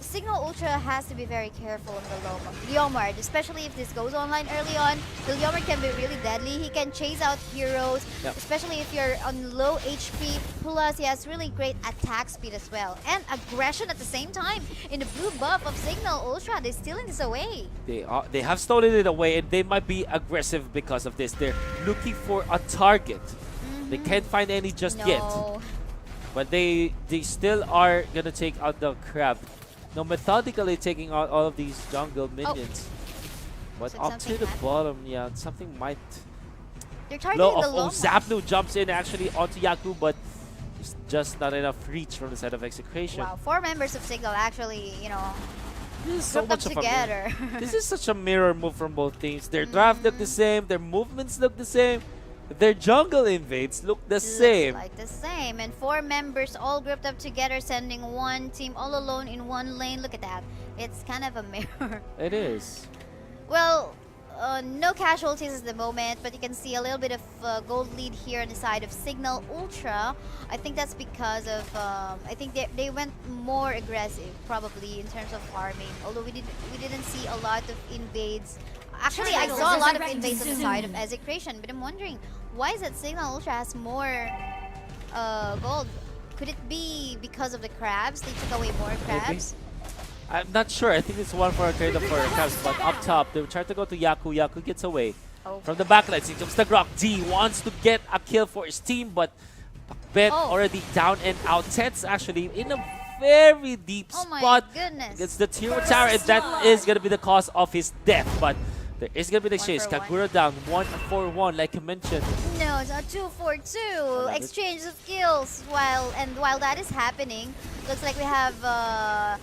Cignal Ultra has to be very careful on the Leomard, especially if this goes online early on. The Leomard can be really deadly. He can chase out heroes, especially if you're on low HP. Plus, he has really great attack speed as well. And aggression at the same time. In the blue buff of Cignal Ultra, they're stealing this away. They have stolen it away, and they might be aggressive because of this. They're looking for a target. They can't find any just yet. But they still are going to take out the crab. Now, methodically taking out all of these jungle minions. But So up to the bottom, yeah, something might... They're targeting the low. Zapnu jumps in actually onto Yaku, but it's just not enough reach from the side of Execration. Wow, 4 members of Cignal actually, you know, This is so much together. This is such a mirror move from both teams. Their draft look the same, their movements look the same. Their jungle invades look the same. Like the same. And 4 members all grouped up together, sending one team all alone in one lane. Look at that. It's kind of a mirror. It is. Well, no casualties at the moment, but you can see a little bit of gold lead here on the side of Cignal Ultra. I think that's because of, I think they went more aggressive, probably, in terms of farming. Although we didn't see a lot of invades. Actually, I saw a lot of invades on the side of Execration, but I'm wondering, why is it Cignal Ultra has more gold? Could it be because of the crabs? They took away more crabs? Maybe. I'm not sure. I think it's one for a trade up for crabs, but up top, they try to go to Yaku. Yaku gets away. From the backline, here comes the Grok. D wants to get a kill for his team, but Bet already down and out. Ted's actually in a very deep spot. It's the tier 1 tower, and that is going to be the cause of his death. But there is going to be the chase. Kagura down 1-4-1, like you mentioned. No, it's a 2-4-2. Exchange of kills. While that is happening, looks like we have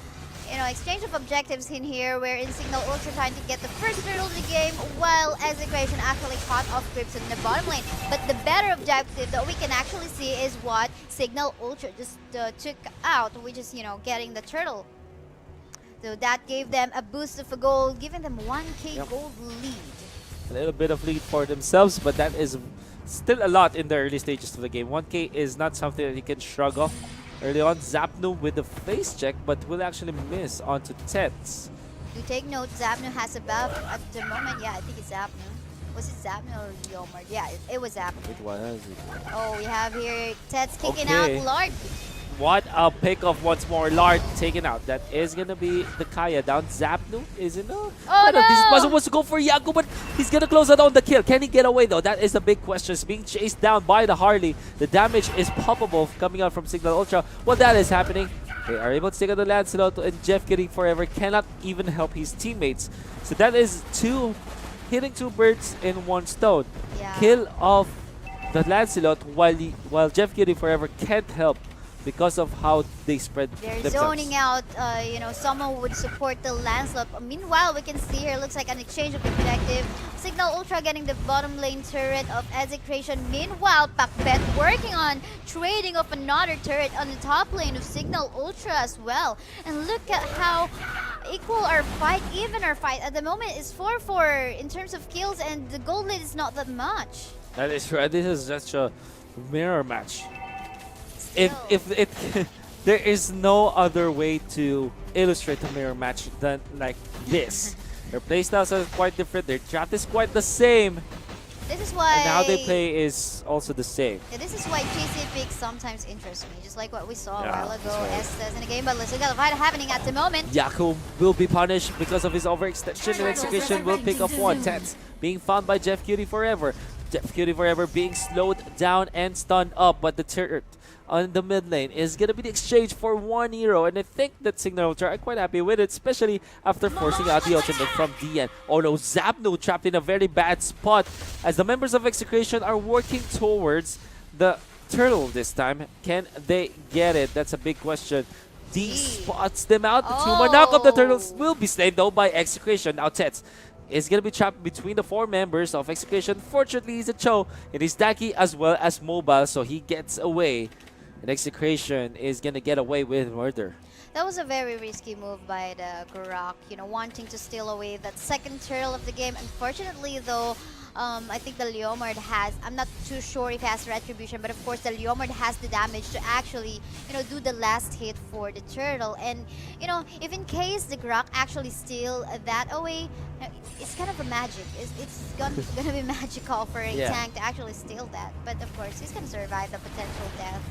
exchange of objectives in here, wherein Cignal Ultra trying to get the first turtle of the game, while Execration actually caught off grips in the bottom lane. But the better objective that we can actually see is what Cignal Ultra just took out, which is getting the turtle. So that gave them a boost of a gold, giving them 1k gold lead. A little bit of lead for themselves, but that is still a lot in the early stages of the game. 1k is not something that you can shrug off. Early on, Zapnu with the face check, but will actually miss onto Tets. To take note, Zapnu has a buff at the moment. Yeah, I think it's Zapnu. Was it Zapnu or Leomard? Yeah, it was Zapnu. It was. Oh, we have here Tets kicking out Lord. What a pick off once more. Lard taken out. That is going to be the Kaya down. Zapnu is enough. Oh, no! This Puzzle wants to go for Yaku, but he's going to close out on the kill. Can he get away, though? That is the big question. He's being chased down by the Harley. The damage is palpable coming out from Cignal Ultra. While that is happening, they are able to take out the Lancelot, and Jeff getting forever cannot even help his teammates. So that is hitting 2 birds in 1 stone. Yeah. Kill of the Lancelot while Jeff getting forever can't help because of how they spread themselves. Zoning out, someone would support the Lancelot. Meanwhile, we can see here, looks like an exchange of objective. Cignal Ultra getting the bottom lane turret of Execration. Meanwhile, Pakbet working on trading of another turret on the top lane of Cignal Ultra as well. And look at how equal our fight, even our fight. At the moment is 4-4 in terms of kills, and the gold lead is not that much. That is right. This is such a mirror match. There is no other way to illustrate a mirror match than like this. Their playstyles are quite different. Their draft is quite the same. This is why. And how they play is also the same. Yeah, this is why GC picks sometimes interest me, just like what we saw a while ago. Right. Estes in the game, but let's look at the fight happening at the moment. Yaku will be punished because of his overextension, and Execution will pick up 1. Tets being found by Jeff Cutie Forever. Jeff Cutie Forever being slowed down and stunned up, but the turret on the mid lane is going to be the exchange for 1 hero, and I think that Cignal Ultra are quite happy with it, especially after forcing out the ultimate from DN. Oh no, Zapnu trapped in a very bad spot as the members of Execration are working towards the turtle this time. Can they get it? That's a big question. D spots them out. The Tuma knock of the turtles will be slain though by Execration. Now Tets is going to be trapped between the 4 members of Execution. Fortunately, he's a Cho. It is Daki as well as Mobile, so he gets away. And Execration is going to get away with murder. That was a very risky move by the Grok, wanting to steal away that second turtle of the game. Unfortunately, though, I think the Leomord has, I'm not too sure if it has retribution, but of course the Leomord has the damage to actually, do the last hit for the turtle. And, if in case the Grok actually steal that away, it's kind of a magic. It's gonna be magical for a tank to actually steal that. But of course, he's gonna survive the potential death,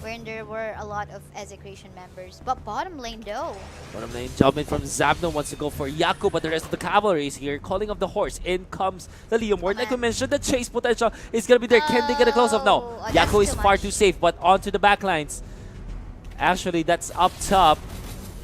wherein there were a lot of Execration members. But bottom lane though. Bottom lane jumping from Zabno wants to go for Yaku, but the rest of the cavalry is here. Calling of the horse. In comes the Leomord. Like we mentioned, the chase potential is going to be there. Can they get a close up? No. Yaku is far too safe, but onto the back lines. Actually, that's up top.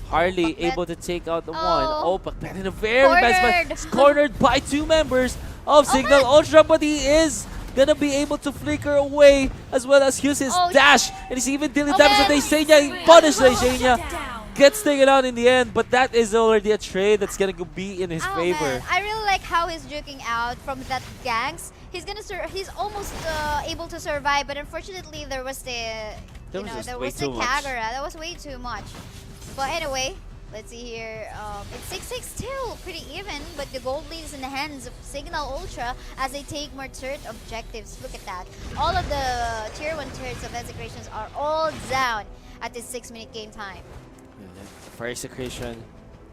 Hardly able to take out the one. Oh, Pakpet in a very bad spot. He's cornered by 2 members of Cignal Ultra, but he is gonna be able to flicker away as well as use his dash, and he's even dealing damage to Daisenia. He punished Daisenia, gets taken out in the end, but that is already a trade that's gonna be in his favor. Man. I really like how he's juking out from that ganks. He's almost able to survive, but unfortunately there was the there was the Kagura. That was way too much. But anyway, let's see here. It's 6-6 still, pretty even, but the gold lead is in the hands of Cignal Ultra as they take more turret objectives. Look at that. All of the tier 1 turrets of Execrations are all down at this 6-minute game time. For Execration,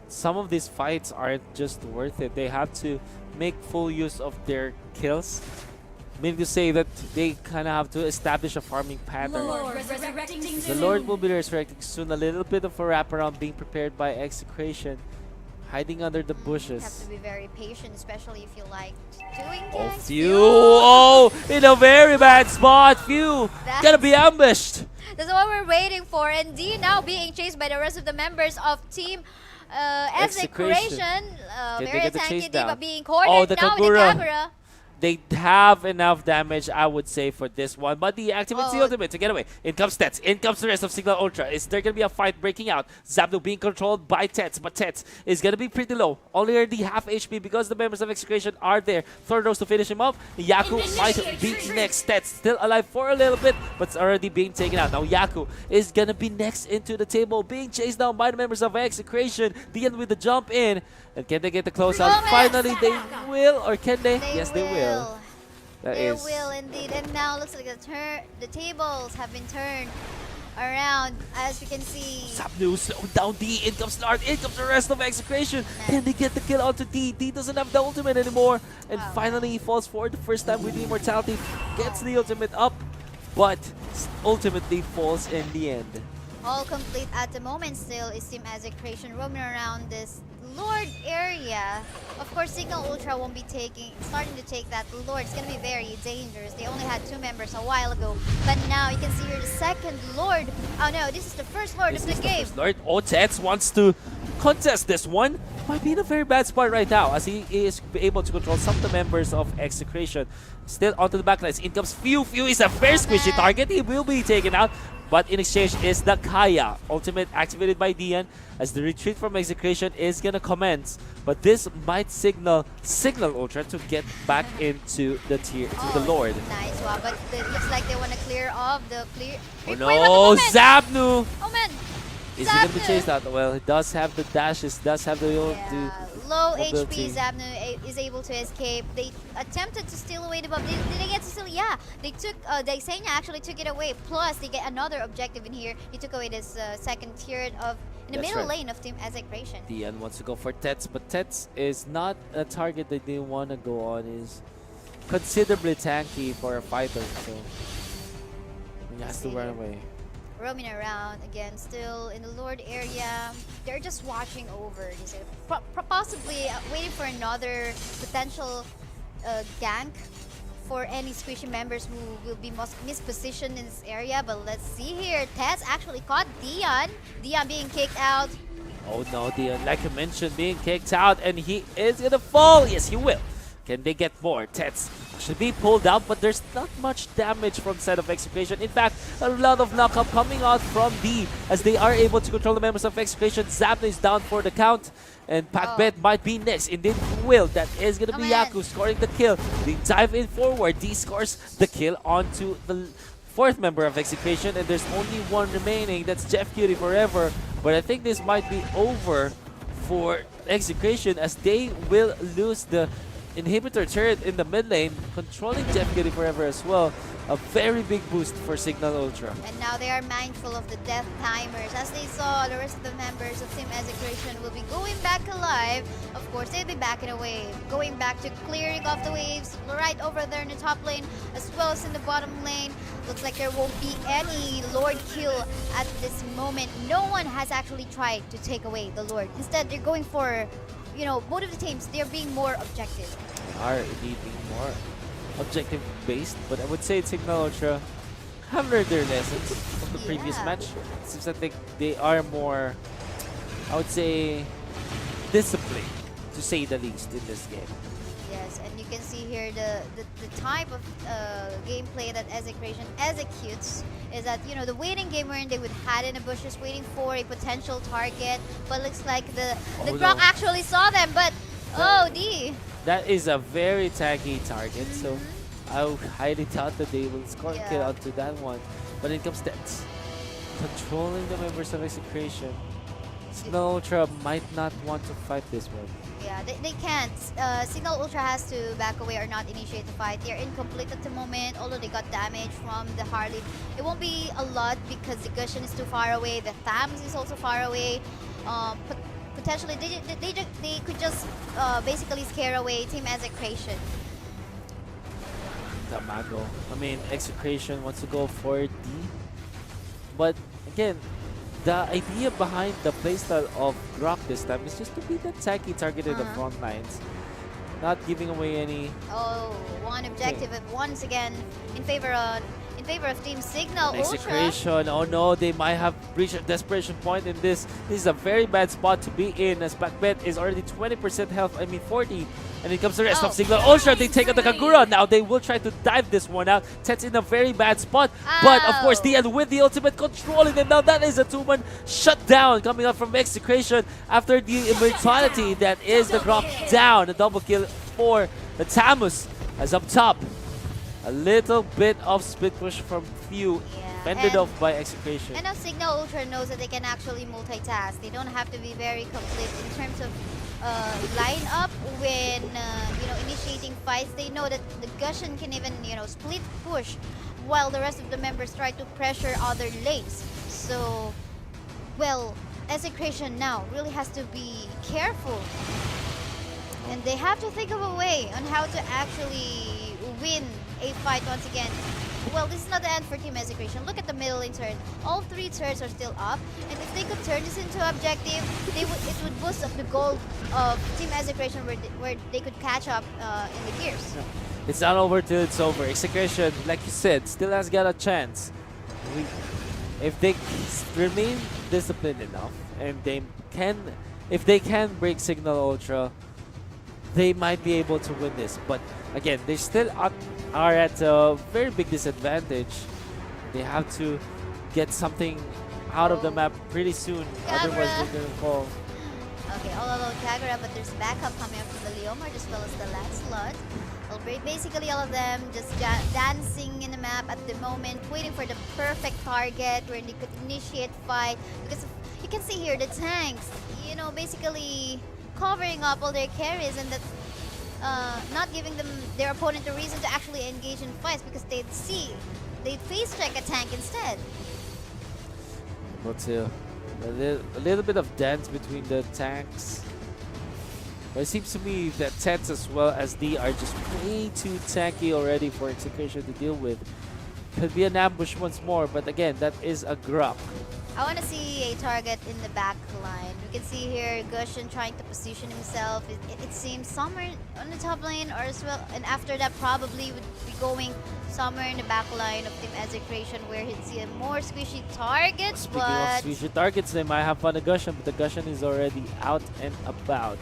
some of these fights aren't just worth it. They have to make full use of their kills. Meaning to say that they kind of have to establish a farming pattern. The Lord will be resurrecting soon. A little bit of a wraparound being prepared by Execration. Hiding under the bushes. You have to be very patient, especially if you like doing ganks. In a very bad spot. Few gonna be ambushed. That's what we're waiting for. And D now being chased by the rest of the members of Team Execration. Very tanky D, but being cornered now with the Kagura. They have enough damage, I would say, for this one. But the activates the ultimate to get away. In comes Tets. In comes the rest of Cignal Ultra. Is there going to be a fight breaking out? Zabno being controlled by Tets. But Tets is going to be pretty low. Already half HP because the members of Execration are there. Third rows to finish him off. Yaku might be next. Tets still alive for a little bit, but it's already being taken out. Now Yaku is going to be next into the table. Being chased down by the members of Execration. Dealing with the jump in. And can they get the closeout? Finally, they will. Or can they? Yes, they will. They will indeed. And now looks like the tables have been turned around, as we can see. Zabno slowed down D. In comes Lard. In comes the rest of Execration. Can they get the kill onto D? D doesn't have the ultimate anymore. And finally, he falls forward the first time with the immortality. Gets the ultimate up, but ultimately falls in the end. All complete at the moment still is Team Execration roaming around this Lord area. Of course, Cignal Ultra won't be starting to take that Lord. It's going to be very dangerous. They only had 2 members a while ago. But now you can see here the second Lord. Oh no, this is the first Lord of the game. Lord Tets wants to contest this one. Might be in a very bad spot right now as he is able to control some of the members of Execration. Still onto the backlines. In comes Few. Few is a very squishy target. He will be taken out. But in exchange is the Kaya. Ultimate activated by Dian as the retreat from Execration is going to commence. But this might signal Ultra to get back into the tier, to the Lord. Nice one, but it looks like they want to clear off the clear. Oh no, Zabno! Oh man! Is he going to be chased out? Well, he does have the dashes, does have the low HP. Zabno is able to escape. They attempted to steal away the buff. Did they get to steal? Yeah, they took. Daisenia actually took it away. Plus, they get another objective in here. He took away this second tier in the middle lane of Team Execration. Dian wants to go for Tets, but Tets is not a target that they want to go on. Is considerably tanky for a fighter, so he has to run away. Roaming around again, still in the Lord area. They're just watching over. Possibly waiting for another potential gank for any squishy members who will be mispositioned in this area. But let's see here. Tess actually caught Dian. Dian being kicked out. Oh no, Dian, like I mentioned, being kicked out, and he is gonna fall. Yes, he will. Can they get more? Tets should be pulled out, but there's not much damage from side of Execration. In fact, a lot of knockup coming out from D as they are able to control the members of Execration. Zabno is down for the count, and Pakbet might be next. Indeed, will. That is going to be Yaku scoring the kill. They dive in forward. D scores the kill onto the 4th member of Execration, and there's only one remaining. That's Jeff Cutie Forever. But I think this might be over for Execration as they will lose the inhibitor turret in the mid lane, controlling Jeff Kitty forever as well. A very big boost for Cignal Ultra. And now they are mindful of the death timers. As they saw, the rest of the members of Team Execration will be going back alive. Of course, they'll be back in a wave. Going back to clearing off the waves right over there in the top lane, as well as in the bottom lane. Looks like there won't be any Lord kill at this moment. No one has actually tried to take away the Lord. Instead, they're going for, you know, both of the teams, they're being more objective. They are indeed being more objective based, but I would say Cignal Ultra have learned their lessons from the previous match. It seems that they are more, I would say, disciplined, to say the least, in this game. Yes, and you can see here the type of gameplay that Execration executes is that, you know, the waiting game wherein they would hide in the bushes waiting for a potential target, but looks like the Grok actually saw them, but That is a very tanky target, so I highly doubt that they will score a kill onto that one. But it comes that controlling the members of Execration. Cignal Ultra might not want to fight this one. Yeah, they can't. Cignal Ultra has to back away or not initiate the fight. They're incomplete at the moment, although they got damage from the Harley. It won't be a lot because the Gusion is too far away. The Thams is also far away. Potentially, they could just basically scare away Team Execration. Tamago. I mean, Execration wants to go for D. But again, the idea behind the playstyle of Grok this time is just to be that tanky target in the front lines. Not giving away any... Oh, one objective and once again in favor of Team Cignal Ultra. Execration, oh no, they might have reached a desperation point in this. This is a very bad spot to be in, as Backbet is already 20% health, I mean 40. And it comes the rest of Cignal Ultra. They take out the Kagura. Now they will try to dive this one out. Tet's in a very bad spot. But of course, DN with the ultimate controlling them. Now that is a 2-man shutdown coming up from Execration after the immortality that is the Grok down. A double kill for the Tamus as up top. A little bit of split push from Few, fended off by Execration. And now Cignal Ultra knows that they can actually multitask. They don't have to be very complete in terms of line up when you know, initiating fights. They know that the Gusion can even, you know, split push while the rest of the members try to pressure other lanes. So, well, Execration now really has to be careful. And they have to think of a way on how to actually win a fight once again. Well, this is not the end for Team Execration. Look at the middle lane turret. All 3 turrets are still up. And if they could turn this into objective, it would boost up the goal of Team Execration where they could catch up in the gears. It's not over till it's over. Execration, like you said, still has got a chance. If they remain disciplined enough and if they can break Cignal Ultra, they might be able to win this. But again, they still are at a very big disadvantage. They have to get something out of the map pretty soon, otherwise they're going to fall. Okay, all alone Kagura, but there's backup coming up from the Leomord as well as the Lancelot. Well, basically all of them just dancing in the map at the moment, waiting for the perfect target where they could initiate fight. Because you can see here the tanks, you know, basically covering up all their carries and that not giving their opponent a reason to actually engage in fights because they'd face check a tank instead. But a little bit of dance between the tanks. But it seems to me that Tets as well as D are just way too tanky already for Execration to deal with. Could be an ambush once more, but again, that is a Grok. I want to see a target in the back line. We can see here Gusion trying to position himself. It seems somewhere on the top lane or as well. And after that probably would be going somewhere in the back line of Team Execration where he'd see a more squishy target. Speaking of squishy targets, they might have fun the Gusion, but the Gusion is already out and about.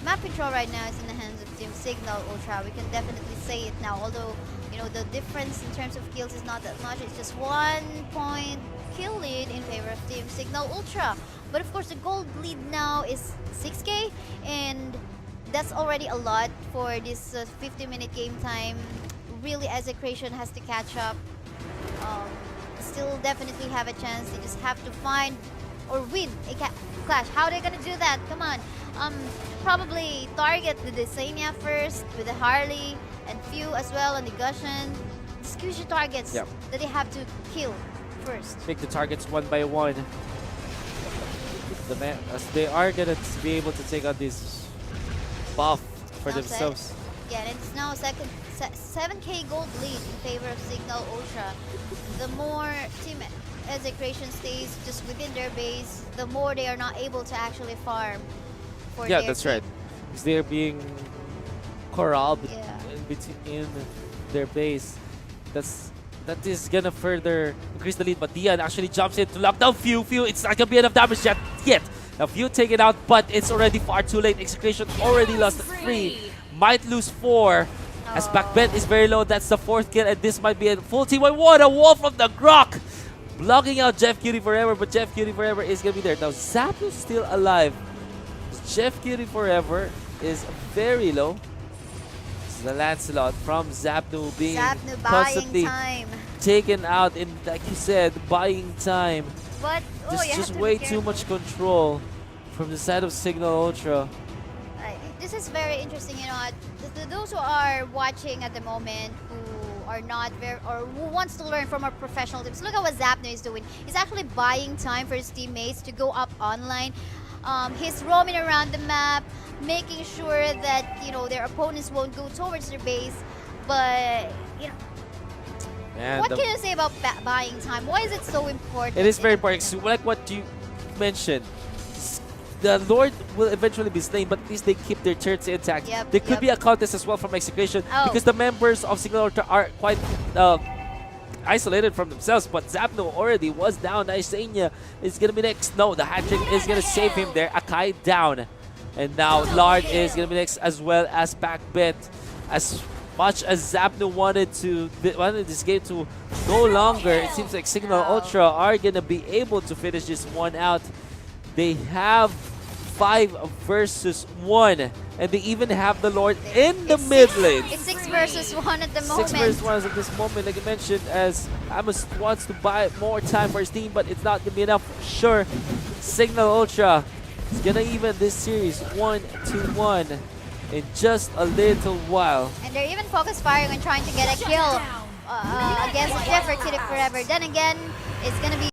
Map control right now is in the hands of Team Cignal Ultra. We can definitely say it now, although you know the difference in terms of kills is not that much. It's just 1 point kill lead in favor of Team Cignal Ultra. But of course the gold lead now is 6k, and that's already a lot for this 50-minute game time. Really, Execration has to catch up. Still definitely have a chance. They just have to find or win a clash. How are they gonna do that? Come on. probably target the Desania first with the Harley and Few as well on the Gushen. Execution targets Yep. that they have to kill first. Pick the targets one by one. As they are gonna be able to take out this buff for Now themselves. Yeah, and it's now 7k gold lead in favor of Cignal Ultra. The more Team Execration stays just within their base, the more they are not able to actually farm for Yeah, their that's team. right. Because they're being corralled Yeah. in their base. That is gonna further increase the lead, but Dian actually jumps in to lock down Few. It's not gonna be enough damage yet. Now Few taken out, but it's already far too late. Execration already lost 3. Might lose 4. As Backbend is very low, that's the 4th kill, and this might be a full team. What a wall from the Grok! Blocking out Jeff Cutie Forever, but Jeff Cutie Forever is gonna be there. Now Zapnu's still alive. Jeff Cutie Forever is very low. The Lancelot from Zapnu being Zapnu constantly buying time. taken out in, like you said, buying time. But you have Just to way be too careful. much control from the side of Cignal Ultra. This is very interesting, you know. Those who are watching at the moment who are not very, or who wants to learn from our professional teams, look at what Zapnu is doing. He's actually buying time for his teammates to go up online. He's roaming around the map, making sure that, you know, their opponents won't go towards their base. But, you know, And what can you say about buying time? Why is it so important? it is very important. So, like what you mentioned, the Lord will eventually be slain, but at least they keep their turrets intact. Yep, There could yep. be a contest as well from Execration Oh. because the members of Cignal Ultra are quite isolated from themselves, but Zapno already was down. Isania is gonna be next. No, the hat trick is gonna save him there. Akai down. And now Lard is gonna be next, as well as Backbit. As much as Zapno wanted this game to go longer, it seems like Cignal Ultra are gonna be able to finish this one out. They have 5 versus 1, and they even have the Lord in the mid lane. It's 6 versus 1 at the moment. 6 versus 1 at this moment, like I mentioned, as Amos wants to buy more time for his team, but it's not gonna be enough. Sure, Cignal Ultra is gonna even this series 1-1 in just a little while. And they're even focus firing on trying to get a kill against Jeff or Cutie Forever. Then again, it's gonna be